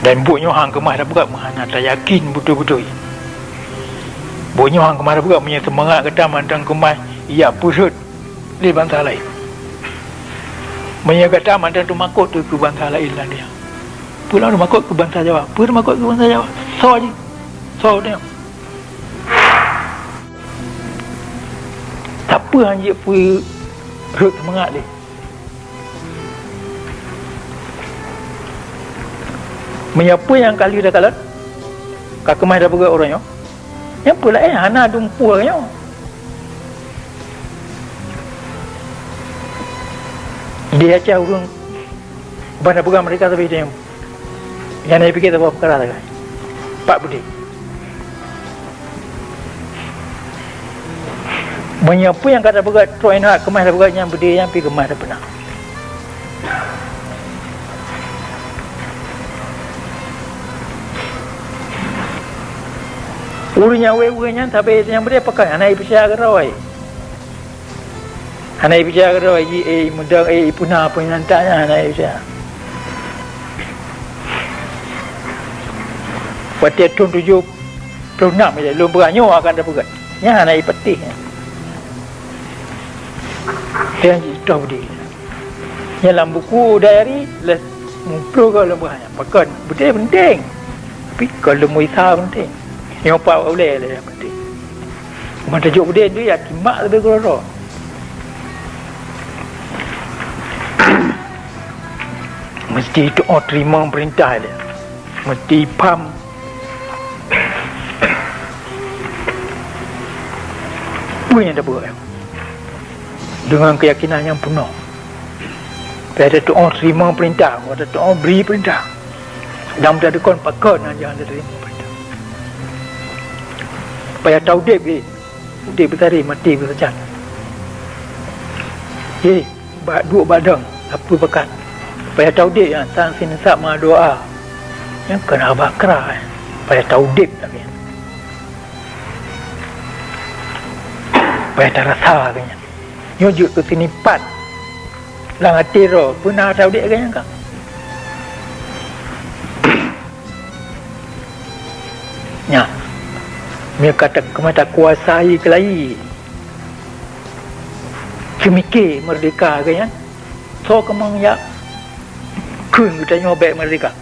Dan bunyi hang kemah dah berat mahana tak yakin betul-betul. Bunyi hang kemah dah berat punya semangat kata mantang kemah ia pusut di bangsa lain. Punya kata mantang tu makut tu ke bangsa lain lah dia. Pulang tu makut ke bangsa Jawa. Pun makut ke bangsa Jawa. So je. So dia. Tak apa hanya pergi perut semangat dia. Menyapa yang kali dah kalat kakemah dah berat orangnya. Yang pula hana dumpu orangnya. Dia aja urung bana pegang mereka tapi dia yang nak fikir apa perkara lagi. Pak Budi. Menyapa yang kata berat troin hak kemah dah berat yang berdiri yang pergi kemah dah pernah. Urusnya we-we-nya tapi yang berdiri pakai anak ibu saya gerawai. Anak ibu saya gerawai muda punah pun nantinya anak ibu saya. Pada tahun 76 je belum beranyo akan dah berat. Nya anak ibu petih. Dia tahu dia. Dalam buku diary les mumpul kalau banyak. Pakai benda penting. Tapi kalau muisa penting. Yang apa boleh lah yang penting. Cuma tajuk benda tu ya kimak lebih kurang. Mesti doa terima perintah dia. Mesti faham. Apa yang dah buat dengan keyakinan yang penuh. Ada doa terima perintah, ada doa beri perintah. Dan ada kon pakon yang ada terima perintah. Supaya tahu dia bertari mati bersajan. Dua badang apa bakat. Supaya tahu dia yang sang sinisap ma doa. Yang kena bakra. Supaya tahu dia lagi. Supaya tak rasa lagi. Nyujuk ke sini pat lang hati roh pernah tahu dia kan kak nya dia kata kemata kuasai kelai cemike merdeka kan so kemang ya kun kita nyobek merdeka